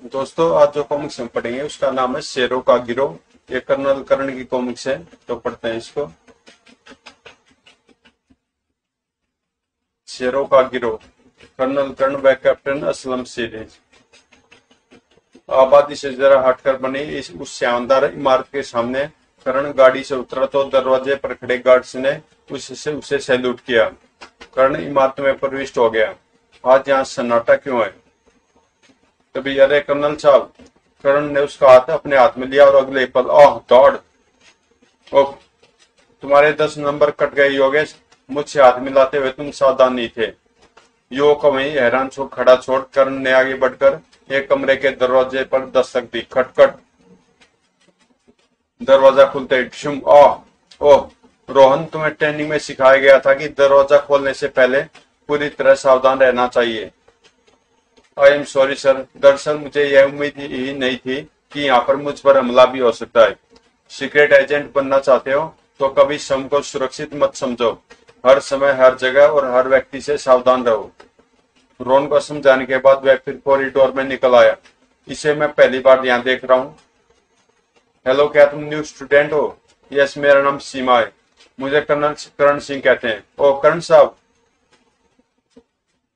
दोस्तों, आज जो कॉमिक्स हम पढ़ेंगे उसका नाम है शेरों का गिरोह। ये कर्नल कर्ण की कॉमिक्स है, तो पढ़ते हैं इसको। शेरों का गिरोह, कर्नल कर्ण व कैप्टन असलम सीरीज। आबादी से जरा हटकर बनी उस शानदार इमारत के सामने कर्ण गाड़ी से उतरा तो दरवाजे पर खड़े गार्ड्स ने उसे सैल्यूट किया। कर्ण इमारत में प्रविष्ट हो गया। आज यहाँ सन्नाटा क्यों है? तभी अरे कर्नल साहब, कर्ण ने उसका हाथ अपने हाथ में लिया और अगले पल दौड़। ओह, तुम्हारे 10 नंबर कट गए योगेश। मुझसे हाथ मिलाते हुए तुम सावधान नहीं थे। यो को वहीं हैरान खड़ा छोड़ कर्ण ने आगे बढ़कर एक कमरे के दरवाजे पर दस्तक दी। खटखट। दरवाजा खुलते ही ओह रोहन, तुम्हें ट्रेनिंग में सिखाया गया था कि दरवाजा खोलने से पहले पूरी तरह सावधान रहना चाहिए। आई एम सॉरी सर, दरअसल मुझे यह उम्मीद ही नहीं थी कि यहाँ पर मुझ पर हमला भी हो सकता है। सीक्रेट एजेंट बनना चाहते हो तो कभी स्वयं को सुरक्षित मत समझो। हर समय, हर जगह और हर व्यक्ति से सावधान रहो। रोन को समझाने के बाद वह फिर कॉरिडोर में निकल आया। इसे मैं पहली बार यहाँ देख रहा हूँ। हेलो, क्या तुम न्यू स्टूडेंट हो? यस, मेरा नाम सीमा है। मुझे कर्नल कर्ण सिंह कहते हैं। ओ कर्ण साहब।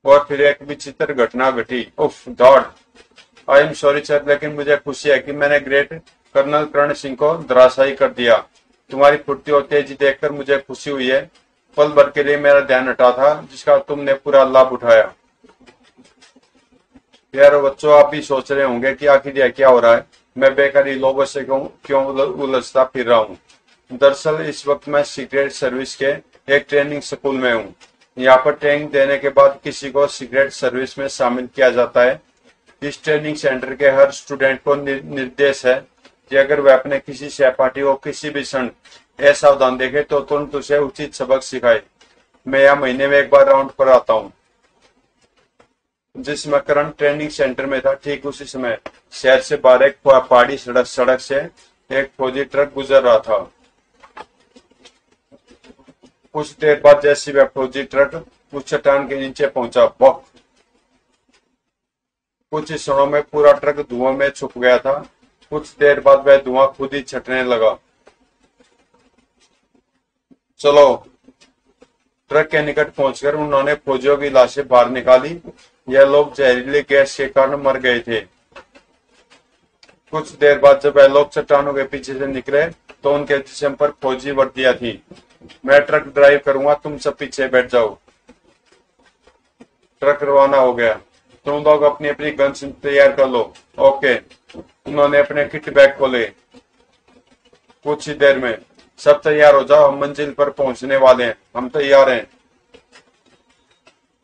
और फिर एक विचित्र घटना घटी। उफ, दौड़। आई एम सॉरी सर, लेकिन मुझे खुशी है कि मैंने ग्रेट कर्नल कर्ण सिंह को धराशायी कर दिया। तुम्हारी फुर्ती और तेजी देखकर मुझे खुशी हुई है। पल भर के लिए मेरा ध्यान हटा था, जिसका तुमने पूरा लाभ उठाया। यारो बच्चों, आप भी सोच रहे होंगे कि आखिर यह क्या हो रहा है। मैं बेकारी लोगों से क्यों उलझता फिर रहा हूँ। दरअसल इस वक्त मैं सीक्रेट सर्विस के एक ट्रेनिंग स्कूल में हूँ। यहाँ पर ट्रेनिंग देने के बाद किसी को सीक्रेट सर्विस में शामिल किया जाता है। इस ट्रेनिंग सेंटर के हर स्टूडेंट को निर्देश है कि अगर वह अपने किसी सहपाठी को किसी भी क्षण असावधान देखे तो तुरंत उसे उचित सबक सिखाए। मैं यहाँ महीने में एक बार राउंड पर आता हूँ। जिस समय कर्ण ट्रेनिंग सेंटर में था, ठीक उसी समय शहर से बाहर एक पहाड़ी सड़क से एक फौजी ट्रक गुजर रहा था। कुछ देर बाद जैसे वह फौजी ट्रक उस चट्टान के नीचे पहुंचा, कुछ क्षणों में पूरा ट्रक धुआं में छुप गया था। कुछ देर बाद वह धुआं खुद ही छटने लगा। चलो। ट्रक के निकट पहुंचकर उन्होंने फौजियों की लाशें बाहर निकाली। यह लोग जहरीली गैस के कारण मर गए थे। कुछ देर बाद जब वह लोग चट्टानों के पीछे से निकले तो उनके जिस्म पर फौजी वर्दियां थी। मैं ट्रक ड्राइव करूंगा, तुम सब पीछे बैठ जाओ। ट्रक रवाना हो गया। तुम लोग अपनी अपनी गन्स तैयार कर लो। ओके। उन्होंने अपने किट बैग खोले। कुछ ही देर में सब तैयार हो जाओ, हम मंजिल पर पहुंचने वाले हैं। हम तैयार हैं।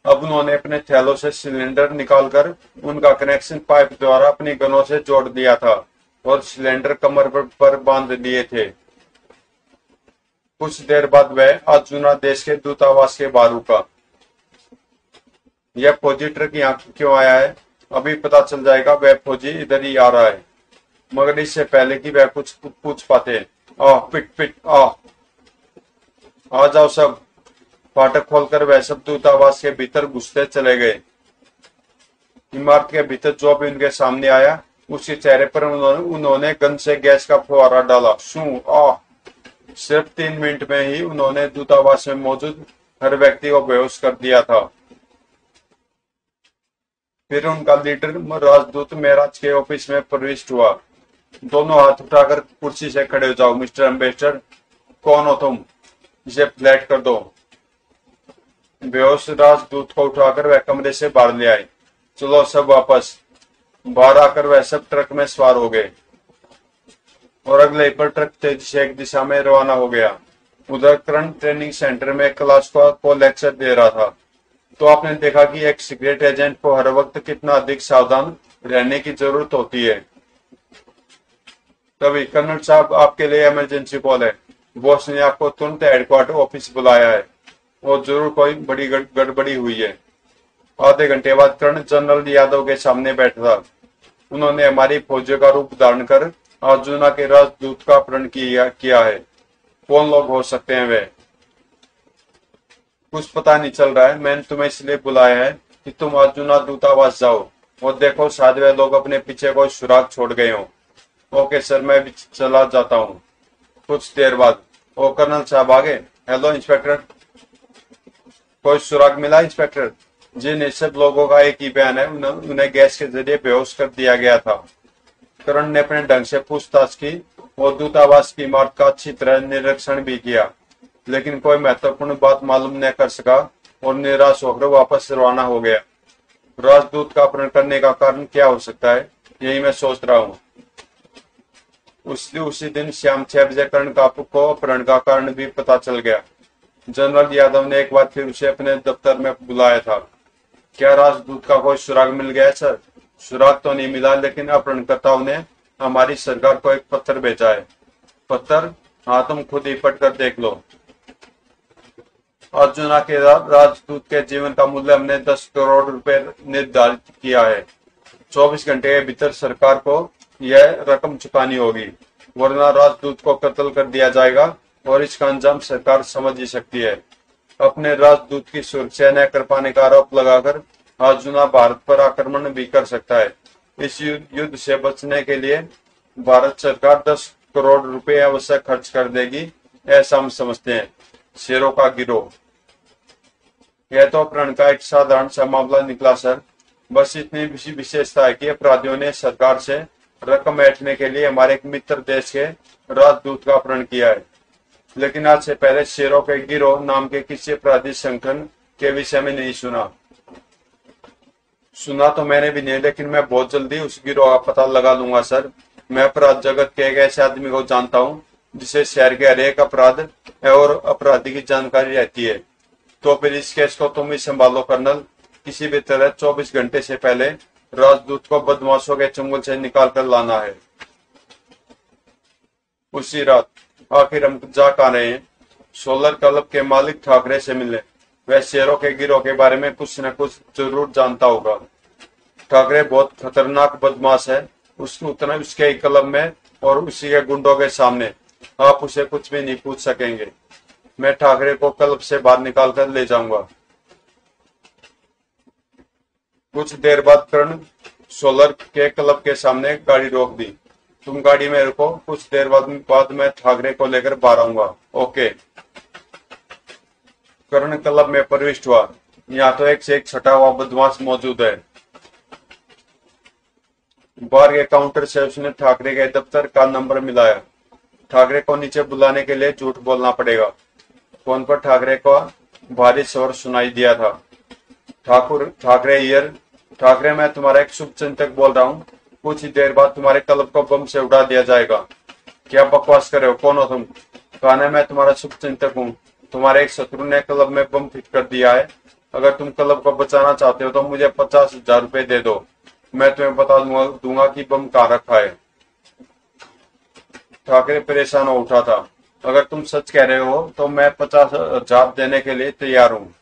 अब उन्होंने अपने थैलों से सिलेंडर निकालकर उनका कनेक्शन पाइप द्वारा अपनी गनों से जोड़ दिया था और सिलेंडर कमर पर बांध लिए थे। कुछ देर बाद वह अर्जुना देश के दूतावास के बाहर रुका। यह फौजी ट्रक यहाँ क्यों आया है, अभी पता चल जाएगा। वह फौजी इधर ही आ रहा है, मगर इससे पहले कि वह कुछ पूछ पाते। पिट पिट आ जाओ सब। फाटक खोलकर वह सब दूतावास के भीतर घुसते चले गए। इमारत के भीतर जो भी उनके सामने आया, उसके चेहरे पर उन्होंने गन से गैस का फुहारा डाला। सिर्फ 3 मिनट में ही उन्होंने दूतावास में मौजूद हर व्यक्ति को बेहोश कर दिया था। फिर उनका लीडर राजदूत महराज के ऑफिस में प्रविष्ट हुआ। दोनों हाथ उठाकर कुर्सी से खड़े हो जाओ। मिस्टर एम्बेसडर, कौन हो तुम? इसे फ्लैट कर दो। बेहोश राजदूत को उठाकर वह कमरे से बाहर ले आए। चलो सब वापस। बाहर आकर वह सब ट्रक में सवार हो गए और अगले पर ट्रक तेजी से एक दिशा में रवाना हो गया। उधर कर्ण ट्रेनिंग सेंटर में क्लास को लेक्चर दे रहा था, तो आपने देखा कि एक सीक्रेट एजेंट को हर वक्त कितना अधिक सावधान रहने की जरूरत होती है। तभी कर्नल साहब, आपके लिए इमरजेंसी कॉल है। बॉस ने आपको तुरंत हेडक्वार्टर ऑफिस बुलाया है और जरूर कोई बड़ी गड़बड़ी हुई है। आधे घंटे बाद कर्ण जनरल यादव के सामने बैठा था। उन्होंने हमारी फौजियों का रूप धारण कर अर्जुना के राजदूत का अपहरण किया है। कौन लोग हो सकते हैं वे? कुछ पता नहीं चल रहा है। मैंने तुम्हें इसलिए बुलाया है कि तुम अर्जुना दूतावास जाओ वो देखो शायद वे लोग अपने पीछे कोई सुराग छोड़ गए हो। ओके सर, मैं भी चला जाता हूँ। कुछ देर बाद, ओ कर्नल साहब आ गए। हेलो इंस्पेक्टर, कोई सुराग मिला इंस्पेक्टर? जिन इन सब लोगों का एक ही बयान है, उन्हें गैस के जरिए बेहोश कर दिया गया था। करण ने अपने ढंग से पूछताछ की और दूतावास की इमारत का अच्छी तरह निरीक्षण भी किया, लेकिन कोई महत्वपूर्ण बात मालूम न कर सका और निराश होकर वापस रवाना हो गया। राजदूत का अपहरण करने का कारण क्या हो सकता है, यही मैं सोच रहा हूँ। उसी दिन शाम 6 बजे कर्ण कापू को अपहरण का कारण भी पता चल गया। जनरल यादव ने एक बार फिर उसे अपने दफ्तर में बुलाया था। क्या राजदूत का कोई सुराग मिल गया है सर? सुराग तो नहीं मिला, लेकिन अपहरणकर्ताओं ने हमारी सरकार को एक पत्र भेजा है। पत्र? हाँ, तुम खुद ही पढ़ कर देख लो। अर्जुना के राजदूत के जीवन का मूल्य हमने 10 करोड़ रुपए निर्धारित किया है। 24 घंटे के भीतर सरकार को यह रकम चुकानी होगी, वरना राजदूत को कत्ल कर दिया जाएगा और इसका अंजाम सरकार समझ ही सकती है। अपने राजदूत की सुरक्षा न कर पाने का आरोप लगाकर अर्जुना भारत पर आक्रमण भी कर सकता है। इस युद्ध से बचने के लिए भारत सरकार 10 करोड़ रुपए अवश्य खर्च कर देगी, ऐसा हम समझते हैं। शेरों का गिरोह। यह तो अपहरण का एक साधारण सा मामला निकला सर। बस इतनी विशेषता है कि अपराधियों ने सरकार से रकम ऐंठने के लिए हमारे एक मित्र देश के राजदूत का अपहरण किया है। लेकिन आज से पहले शेरों के गिरोह नाम के किसी अपराधी संगठन के विषय में नहीं सुना। सुना तो मैंने भी नहीं, लेकिन मैं बहुत जल्दी उस गिरोह का पता लगा लूंगा सर। मैं अपराध जगत के एक ऐसे आदमी को जानता हूँ जिसे शहर के हर एक अपराध और अपराधी की जानकारी रहती है। तो फिर इस केस को तुम ही संभालो कर्नल। किसी भी तरह 24 घंटे से पहले राजदूत को बदमाशों के चंगुल से निकाल कर लाना है। उसी रात आखिर हम जा कहाँ रहे हैं? सोलर क्लब के मालिक ठाकरे से मिले। वह शेरों के गिरोह के बारे में कुछ न कुछ जरूर जानता होगा। ठाकरे बहुत खतरनाक बदमाश है। उसके क्लब में और उसी के गुंडों के सामने आप उसे कुछ भी नहीं पूछ सकेंगे। मैं ठाकरे को क्लब से बाहर निकाल कर ले जाऊंगा। कुछ देर बाद कर्ण सोलर के क्लब के सामने गाड़ी रोक दी। तुम गाड़ी में रुको, कुछ देर बाद मैं ठाकरे को लेकर बाहर आऊंगा। ओके। कर्ण क्लब में प्रविष्ट हुआ। यहाँ तो एक से एक छटा हुआ बदमाश मौजूद है। बाहर के काउंटर से उसने ठाकरे के दफ्तर का नंबर मिलाया। ठाकरे को नीचे बुलाने के लिए झूठ बोलना पड़ेगा। फोन पर ठाकरे को भारी स्वर सुनाई दिया था। ठाकरे हियर। ठाकरे, मैं तुम्हारा एक शुभ चिंतक बोल रहा हूँ। कुछ ही देर बाद तुम्हारे क्लब को बम से उड़ा दिया जाएगा। क्या बकवास कर रहे हो? कौन हो तुम? कहना मैं तुम्हारा शुभ चिंतक हूँ। तुम्हारे एक शत्रु ने क्लब में बम फिट कर दिया है। अगर तुम क्लब को बचाना चाहते हो तो मुझे 50,000 रुपए दे दो। मैं तुम्हें बता दूंगा कि बम कहाँ रखा है। ठाकरे परेशान हो उठा था। अगर तुम सच कह रहे हो तो मैं 50,000 देने के लिए तैयार हूँ।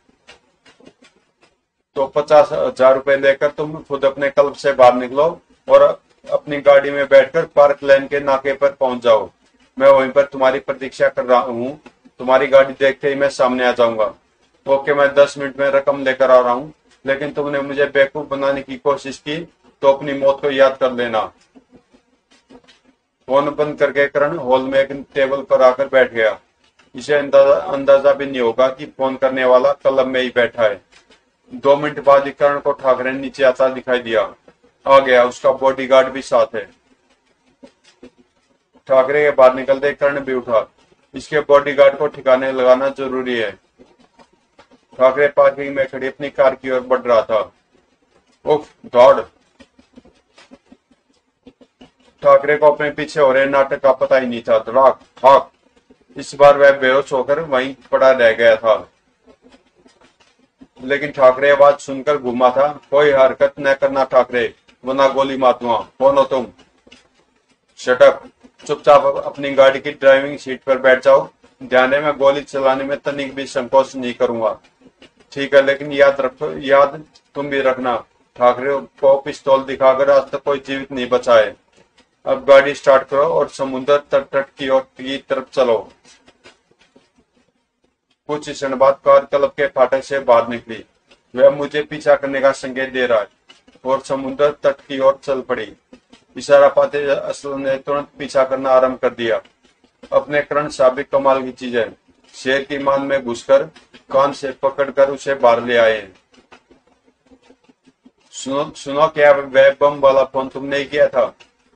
तो 50,000 रुपए लेकर तुम खुद अपने क्लब से बाहर निकलो और अपनी गाड़ी में बैठकर पार्क लेन के नाके पर पहुंच जाओ। मैं वहीं पर तुम्हारी प्रतीक्षा कर रहा हूँ। तुम्हारी गाड़ी देखते ही मैं सामने आ जाऊंगा। ओके, मैं 10 मिनट में रकम लेकर आ रहा हूँ। लेकिन तुमने मुझे बेवकूफ बनाने की कोशिश की तो अपनी मौत को याद कर लेना। फोन बंद करके करण हॉल में एक टेबल पर आकर बैठ गया। इसे अंदाजा भी नहीं होगा कि फोन करने वाला क्लब में ही बैठा है। 2 मिनट बाद करण को ठाकरे नीचे आता दिखाई दिया। आ गया, उसका बॉडीगार्ड भी साथ है। ठाकरे के बाहर निकलते करण भी उठा। इसके बॉडीगार्ड को ठिकाने लगाना जरूरी है। ठाकरे पार्किंग में खड़ी अपनी कार की ओर बढ़ रहा था। उफ, दौड़। ठाकरे को अपने पीछे हो रहे नाटक का पता ही नहीं था। धड़ाक भाग। इस बार वह बेहोश होकर वहीं पड़ा रह गया था। लेकिन ठाकरे आवाज सुनकर घूमा था। कोई हरकत न करना ठाकरे, वरना गोली मार दूंगा। कौन हो तुम? Shut up. चुपचाप अपनी गाड़ी की ड्राइविंग सीट पर बैठ जाओ। ध्यान है, मैं गोली चलाने में तनिक भी संकोच नहीं करूंगा। ठीक है, लेकिन याद तुम भी रखना, ठाकरे को पिस्तौल दिखाकर आज तक कोई जीवित नहीं बचा है। अब गाड़ी स्टार्ट करो और समुद्र तट की तरफ चलो। कुछ क्षण बाद कार क्लब के फाटक से बाहर निकली। वह मुझे पीछा करने का संकेत दे रहा है। और समुद्र तट की ओर चल पड़ी। इशारा पाते असलम ने तुरंत पीछा करना आरंभ कर दिया। अपने करण साबिक कमाल की चीज है। शेर की मान में घुसकर कान से पकड़कर उसे बाहर ले आए। सुनो क्या वह बम वाला फोन तुमने ही किया था?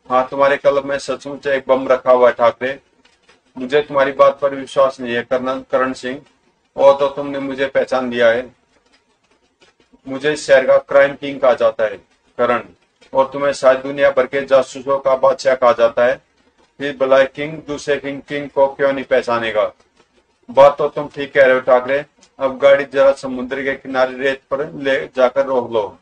हाँ, तुम्हारे क्लब में सचमुच एक बम रखा हुआ है ठाकरे। मुझे तुम्हारी बात पर विश्वास नहीं है कर्नल करण सिंह। और तो तुमने मुझे पहचान लिया है। मुझे इस शहर का क्राइम किंग कहा जाता है करण, और तुम्हें शायद दुनिया भर के जासूसों का बादशाह कहा जाता है। फिर भला किंग दूसरे किंग को क्यों नहीं पहचानेगा? बात तो तुम ठीक कह रहे हो ठाकरे। अब गाड़ी जरा समुद्र के किनारे रेत पर ले जाकर रोक लो।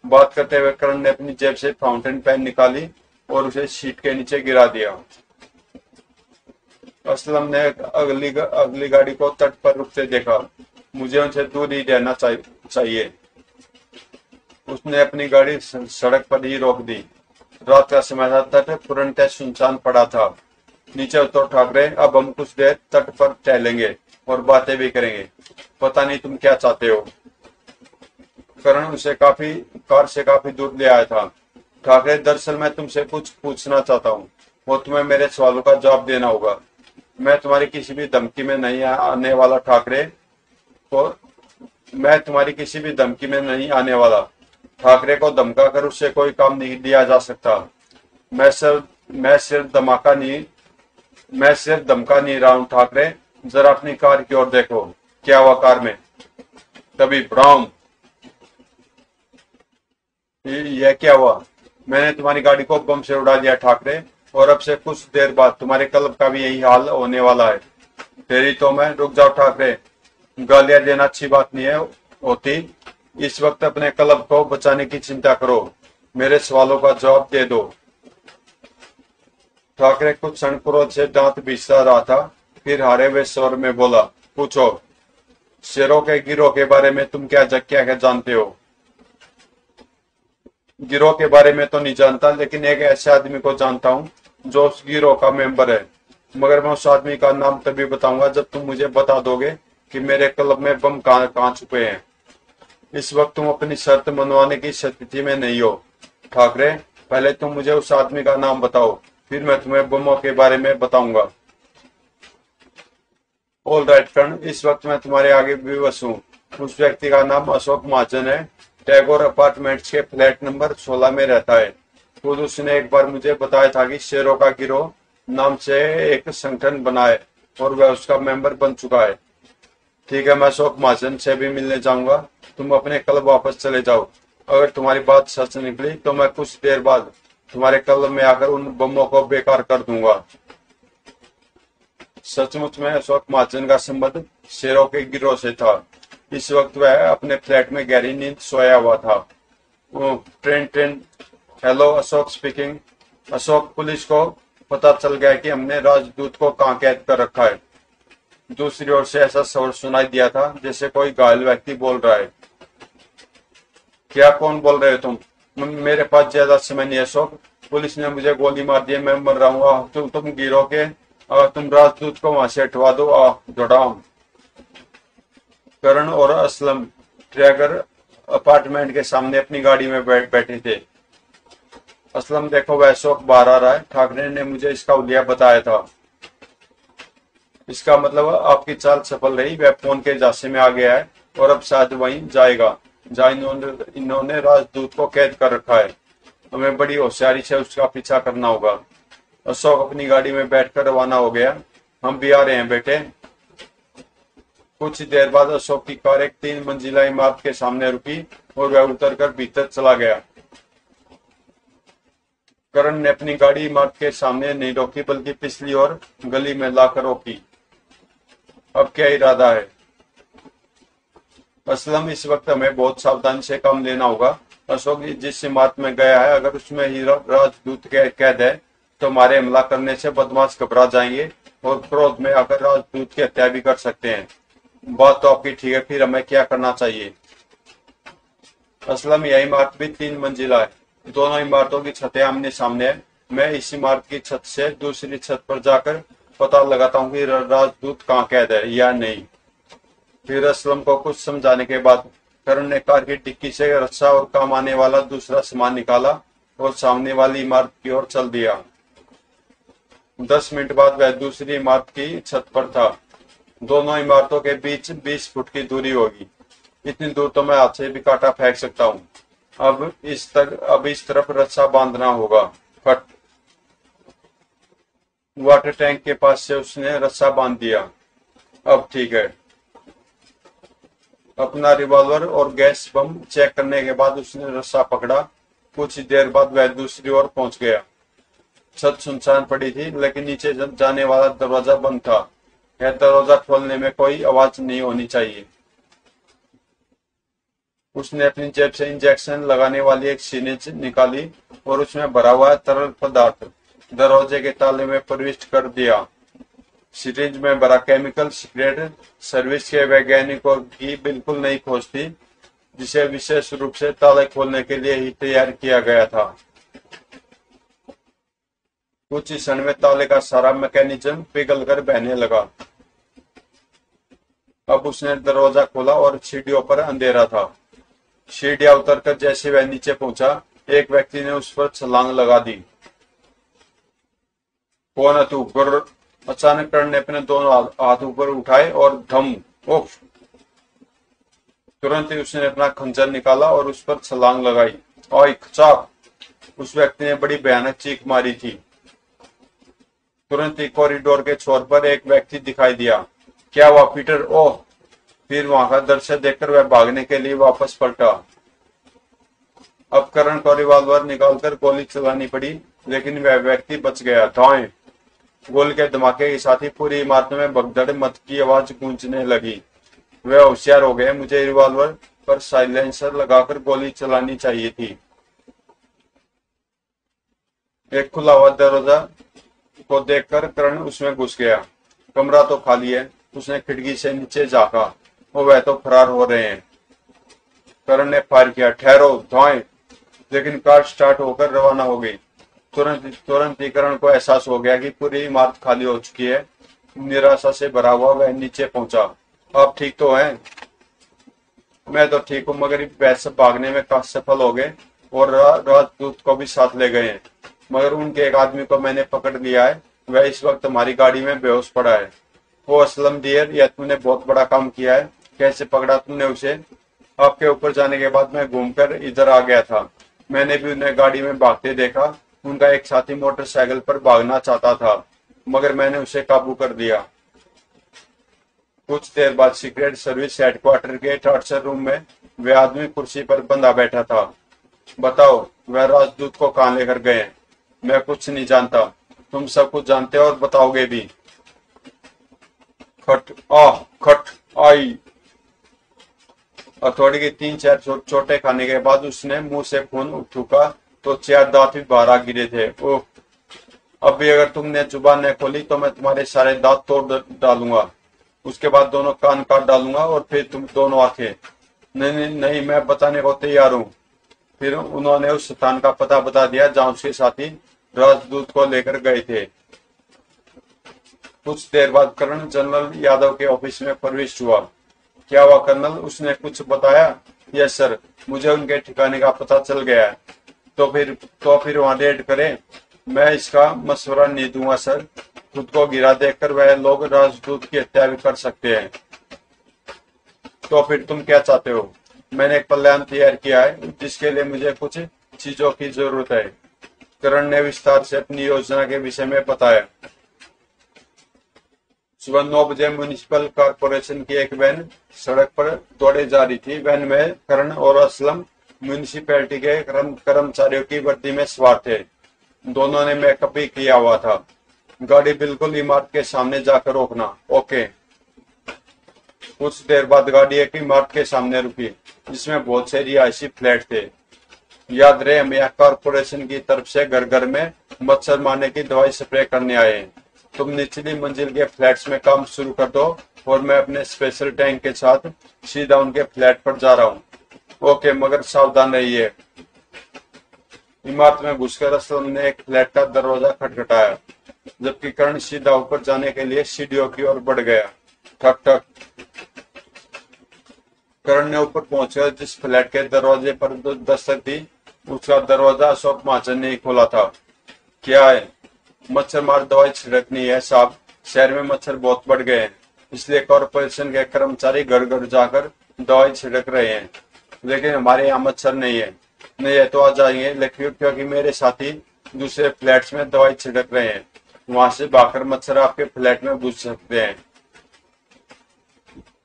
बात करते हुए करण ने अपनी जेब से फाउंटेन पेन निकाली और उसे सीट के नीचे गिरा दिया। असलम ने अगली गाड़ी को तट पर रुकते देखा। मुझे उनसे दूर ही रहना चाहिए। उसने अपनी गाड़ी सड़क पर ही रोक दी। रात का समय था, तट पूर्णतः सुनसान पड़ा था। नीचे उतरो ठाकरे, अब हम कुछ देर तट पर टहलेंगे और बातें भी करेंगे। पता नहीं तुम क्या चाहते हो? करण उसे कार से काफी दूर ले आया था। ठाकरे, दरअसल मैं तुमसे कुछ पूछना चाहता हूँ और तुम्हें मेरे सवालों का जवाब देना होगा। मैं तुम्हारी किसी भी धमकी में नहीं आने वाला ठाकरे। और मैं तुम्हारी किसी भी धमकी में नहीं आने वाला। ठाकरे को धमका कर उससे कोई काम नहीं लिया जा सकता। मैं सिर्फ धमका नहीं रहा हूँ ठाकरे। जरा अपनी कार की ओर देखो। क्या हुआ कार में? तभी ब्राउन, यह क्या हुआ? मैंने तुम्हारी गाड़ी को बम से उड़ा दिया ठाकरे, और अब से कुछ देर बाद तुम्हारे क्लब का भी यही हाल होने वाला है। तेरी तो मैं। रुक जाओ ठाकरे, गालियां देना अच्छी बात नहीं है होती। इस वक्त अपने क्लब को बचाने की चिंता करो। मेरे सवालों का जवाब दे दो। ठाकरे कुछ क्षण क्रोध से दांत पीसता रहा था, फिर हारे हुए स्वर में बोला, पूछो। शेरों के गिरोह के बारे में तुम क्या जानते हो? गिरोह के बारे में तो नहीं जानता, लेकिन एक ऐसे आदमी को जानता हूँ जो उस गिरोह का मेंबर है। मगर मैं उस आदमी का नाम तभी बताऊंगा जब तुम मुझे बता दोगे कि मेरे क्लब में बम कहाँ छुपे हैं। इस वक्त तुम अपनी शर्त मनवाने की स्थिति में नहीं हो ठाकरे। पहले तुम मुझे उस आदमी का नाम बताओ, फिर मैं तुम्हें बमों के बारे में बताऊंगा। ऑल राइट कर्ण, इस वक्त मैं तुम्हारे आगे विवश हूँ। उस व्यक्ति का नाम अशोक महाजन है। टैगोर अपार्टमेंट्स के फ्लैट नंबर 16 में रहता है। खुद उसने एक बार मुझे बताया था कि शेरों का गिरोह नाम से एक संगठन बना है और वह उसका मेंबर बन चुका है। ठीक है, मैं अशोक महाजन से भी मिलने जाऊंगा। तुम अपने क्लब वापस चले जाओ। अगर तुम्हारी बात सच निकली तो मैं कुछ देर बाद तुम्हारे क्लब में आकर उन बमों को बेकार कर दूंगा। सचमुच में अशोक महाजन का संबंध शेरों के गिरोह से था। इस वक्त वह अपने फ्लैट में गहरी नींद सोया हुआ था। Train hello, Ashok speaking. Ashok, police को पता चल गया कि हमने राजदूत को कहाँ कैद कर रखा है। दूसरी ओर से ऐसा शोर सुनाई दिया था जैसे कोई घायल व्यक्ति बोल रहा है। क्या? कौन बोल रहे हो तुम? मेरे पास ज्यादा समय नहीं है अशोक। पुलिस ने मुझे गोली मार दी है, मैं मर रहा हूँ। तुम गिरोह के, तुम राजदूत को वहां से हटवा दो। दौड़ाओ। करण और असलम ट्रैगर अपार्टमेंट के सामने अपनी गाड़ी में बैठे थे। असलम, देखो वह अशोक बाहर आ रहा है। ठाकरे ने मुझे इसका उलिया बताया था। इसका मतलब आपकी चाल सफल रही। वह फोन के झांसे में आ गया है और अब शायद वहीं जाएगा जहाँ इन्होंने राजदूत को कैद कर रखा है। हमें बड़ी होशियारी से उसका पीछा करना होगा। अशोक अपनी गाड़ी में बैठकर रवाना हो गया। हम भी आ रहे हैं बेटे। कुछ देर बाद अशोक की कार एक 3 मंजिला इमारत के सामने रुकी और वह उतरकर भीतर चला गया। करण ने अपनी गाड़ी इमारत के सामने नहीं रोकी, बल्कि पिछली ओर गली में लाकर रोकी। अब क्या इरादा है? असलम, इस वक्त हमें बहुत सावधानी से काम लेना होगा। अशोक जिस इमारत में गया है, अगर उसमें ही राजदूत कैद है तो हमारे हमला करने से बदमाश घबरा जाएंगे और क्रोध में आकर राजदूत की हत्या भी कर सकते हैं। बात तो आपकी ठीक है, फिर हमें क्या करना चाहिए? असलम, यह इमारत भी 3 मंजिला है। दोनों इमारतों की छतें आमने सामने है। मैं इस इमारत की छत से दूसरी छत पर जाकर पता लगाता हूँ कि राजदूत कहाँ कैद है या नहीं। फिर असलम को कुछ समझाने के बाद करण ने कार की डिक्की से रस्सा और काम आने वाला दूसरा सामान निकाला और सामने वाली इमारत की ओर चल दिया। 10 मिनट बाद वह दूसरी इमारत की छत पर था। दोनों इमारतों के बीच 20 फुट की दूरी होगी। इतनी दूर तो मैं हाथ से भी कांटा फेंक सकता हूँ। अब इस तरफ रस्सा बांधना होगा। कट। वाटर टैंक के पास से उसने रस्सा बांध दिया। अब ठीक है। अपना रिवॉल्वर और गैस बम चेक करने के बाद उसने रस्सा पकड़ा। कुछ देर बाद वह दूसरी ओर पहुंच गया। छत सुनसान पड़ी थी, लेकिन नीचे जाने वाला दरवाजा बंद था। यह दरवाजा खोलने में कोई आवाज नहीं होनी चाहिए। उसने अपनी जेब से इंजेक्शन लगाने वाली एक सिरिंज निकाली और उसमें भरा हुआ तरल पदार्थ दरवाजे के ताले में प्रविष्ट कर दिया। सिरिंज में भरा केमिकल सीक्रेट सर्विस के वैज्ञानिकों की बिल्कुल नई खोज थी, जिसे विशेष रूप से ताले खोलने के लिए ही तैयार किया गया था। कुछ ही क्षण में ताले का सारा मैकेनिज्म पिघलकर बहने लगा। अब उसने दरवाजा खोला और सीढ़ियों पर अंधेरा था। सीढ़ियां उतरकर जैसे वह नीचे पहुंचा, एक व्यक्ति ने उस पर छलांग लगा दी। कौन है तू? गुर्र। अचानक करण ने अपने दोनों हाथ ऊपर उठाए और धम। उफ। तुरंत ही उसने अपना खंजर निकाला और उस पर छलांग लगाई। ओए खचाक। उस व्यक्ति ने बड़ी भयानक चीख मारी थी। तुरंत ही कॉरिडोर के छोर पर एक व्यक्ति दिखाई दिया। क्या हुआ पीटर? ओह। फिर वहां का दृश्य देखकर वह भागने के लिए वापस पलटा। अब करण को रिवॉल्वर निकालकर गोली चलानी पड़ी, लेकिन वह व्यक्ति बच गया। धाएं। गोली के धमाके के साथ ही पूरी इमारत में भगदड़ मत की आवाज गूंजने लगी। वे होशियार हो गए। मुझे रिवॉल्वर पर साइलेंसर लगाकर गोली चलानी चाहिए थी। एक खुला हुआ दरवाजा को देखकर करण उसमें घुस गया। कमरा तो खाली है। उसने खिड़की से नीचे झांका और वह तो फरार हो रहे हैं। करण ने फायर किया। ठहरो, धाएं। लेकिन कार स्टार्ट होकर रवाना हो गई। तुरंत ही करण को एहसास हो गया कि पूरी इमारत खाली हो चुकी है। निराशा से भरा हुआ वह नीचे पहुंचा। आप ठीक तो हैं? मैं तो ठीक हूँ, मगर वैसे भागने में काफी सफल हो गए और राजदूत को भी साथ ले गए हैं। मगर उनके एक आदमी को मैंने पकड़ लिया है। वह इस वक्त हमारी गाड़ी में बेहोश पड़ा है। वो असलम डियर, यह तुमने बहुत बड़ा काम किया है। कैसे पकड़ा तुमने उसे? आपके ऊपर जाने के बाद मैं घूमकर इधर आ गया था। मैंने भी उन्हें गाड़ी में भागते देखा। उनका एक साथी मोटरसाइकिल पर भागना चाहता था, मगर मैंने उसे काबू कर दिया। कुछ देर बाद सीक्रेट सर्विस हेडक्वार्टर के टॉर्चर रूम में वह आदमी कुर्सी पर बंधा बैठा था। बताओ, वह राजदूत को कहां लेकर गए? मैं कुछ नहीं जानता। तुम सब कुछ जानते हो और बताओगे भी। खट आई। हथौड़ी के 3-4 चोटें खाने के बाद उसने मुंह से खून थूका तो 4 दांत भी बाहर आ गिरे थे। ओह। अब भी अगर तुमने जुबान न खोली तो मैं तुम्हारे सारे दांत तोड़ डालूंगा। उसके बाद दोनों कान काट डालूंगा और फिर तुम दोनों आंखें। नहीं, मैं बताने को तैयार हूँ। फिर उन्होंने उस स्थान का पता बता दिया जहां उसके साथी राजदूत को लेकर गए थे। कुछ देर बाद करण जनरल यादव के ऑफिस में प्रवेश हुआ। क्या हुआ कर्नल? उसने कुछ बताया? यस सर, मुझे उनके ठिकाने का पता चल गया है। तो फिर वहां रेड करें। मैं इसका मशवरा नहीं दूंगा सर। खुद को गिरा देखकर वह लोग राजदूत की हत्या भी कर सकते हैं। तो फिर तुम क्या चाहते हो? मैंने एक प्लान तैयार किया है, जिसके लिए मुझे कुछ चीजों की जरूरत है। करण ने विस्तार से अपनी योजना के विषय में बताया। सुबह 9 बजे म्युनिसिपल कॉर्पोरेशन की एक वैन सड़क पर दौड़े जा रही थी। वैन में करण और असलम म्युनिसिपैलिटी के कर्मचारियों की वर्दी में सवार थे। दोनों ने मेकअप भी किया हुआ था। गाड़ी बिल्कुल इमारत के सामने जाकर रोकना। ओके। कुछ देर बाद गाड़ी एक इमारत के सामने रुकी, जिसमें बहुत से रिहायशी फ्लैट थे। याद रहे, हम यहाँ कॉर्पोरेशन की तरफ से घर घर में मच्छर मारने की दवाई स्प्रे करने आए हैं। तुम निचली मंजिल के फ्लैट्स में काम शुरू कर दो और मैं अपने स्पेशल टैंक के साथ सीधा उनके फ्लैट पर जा रहा हूँ। ओके, मगर सावधान रहिए। इमारत में घुसकर असलम ने एक फ्लैट का दरवाजा खटखटाया, जबकि करण सीधा ऊपर जाने के लिए सीढ़ियों की ओर बढ़ गया। ठक ठक। करण ने ऊपर पहुंचकर जिस फ्लैट के दरवाजे पर दस्तक दी, उसका दरवाजा अशोक महाजन ने खोला था। क्या है? मच्छर मार दवाई छिड़कनी है साहब। शहर में मच्छर बहुत बढ़ गए हैं, इसलिए कॉरपोरेशन के कर्मचारी घर घर जाकर दवाई छिड़क रहे हैं। लेकिन हमारे यहाँ मच्छर नहीं है। नहीं है तो आ जाएंगे, लेकिन क्योंकि मेरे साथी दूसरे फ्लैट्स में दवाई छिड़क रहे हैं, वहां से भागकर मच्छर आपके फ्लैट में घुस सकते हैं।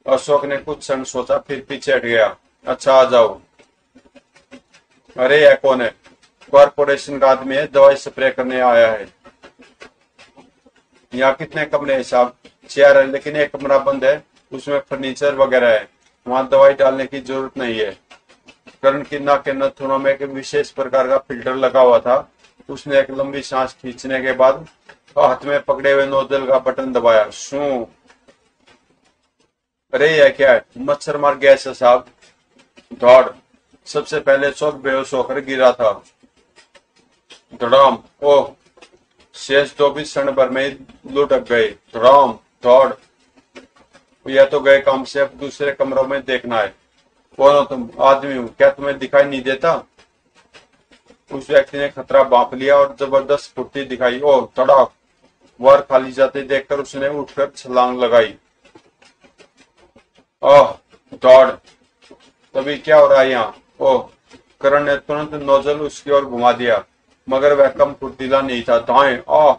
अशोक ने कुछ क्षण सोचा, फिर पीछे हट गया। अच्छा, आ जाओ। अरे यह कौन है? कॉरपोरेशन का आदमी है, दवाई स्प्रे करने आया है। यहाँ कितने कमरे हैं साहब? 4 है, लेकिन एक कमरा बंद है, उसमें फर्नीचर वगैरह है, वहां दवाई डालने की जरूरत नहीं है। करण की नाक के नथुनों में एक विशेष प्रकार का फिल्टर लगा हुआ था। उसने एक लंबी सांस खींचने के बाद हाथ में पकड़े हुए नोजल का बटन दबाया। शू। अरे यह क्या है? मच्छर मार गैस है साहब। दौड़। सबसे पहले चौक बेहोश होकर गिरा था। धड़ाम। ओह, शेष 24 क्षण भर में लुढ़क गए। धड़ाम। दौड़। यह तो गए काम से, अब दूसरे कमरों में देखना है। कौन हो तुम? आदमी हूं, क्या तुम्हें दिखाई नहीं देता? उस व्यक्ति ने खतरा भांप लिया और जबरदस्त फुर्ती दिखाई। ओह, तड़ाक। वार खाली जाते देखकर उसने उठकर छलांग लगाई। ओह, दौड़। तभी क्या हो रहा है यहाँ? ओह, करण ने तुरंत नोजल उसकी ओर घुमा दिया, मगर वह कम फुर्तीला नहीं था। दाएं। ओह।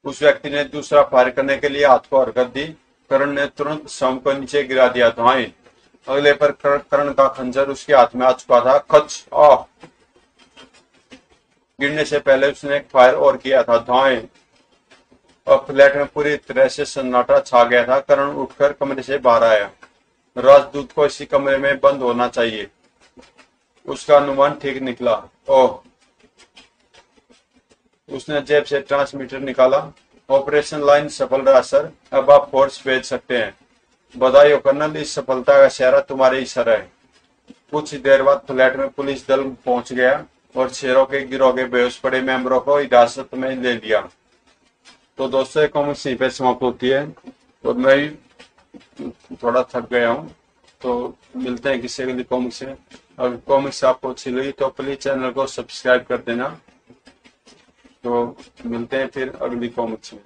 उस व्यक्ति ने दूसरा फायर करने के लिए हाथ को हरकत दी। करण ने तुरंत शव को नीचे गिरा दिया। दाएं। अगले पर करण का खंजर उसके हाथ में आ चुका था। खच। ओह। गिरने से पहले उसने एक फायर और किया था। दाएं। अब फ्लैट में पूरी तरह से सन्नाटा छा गया था। करण उठकर कमरे से बाहर आया। राजदूत को इसी कमरे में बंद होना चाहिए। उसका अनुमान ठीक निकला। ओह। उसने जेब से ट्रांसमीटर निकाला। ऑपरेशन लाइन सफल रहा सर, अब आप फोर्स भेज सकते हैं। बधाई हो कर्नल, इस सफलता का सेहरा तुम्हारे ही सर है। कुछ देर बाद फ्लैट में पुलिस दल पहुंच गया और शेरों के गिरोह के बेहोश पड़े मेंबरों को हिरासत में ले लिया। तो दोस्तों, कॉमिक्स यहीं पे समाप्त होती है और मैं भी थोड़ा थक गया हूँ। तो मिलते हैं किसी अगली कॉमिक्स से। अगर कॉमिक्स आपको अच्छी लगी तो प्लीज चैनल को सब्सक्राइब कर देना। तो मिलते हैं फिर अगली कॉमिक्स में।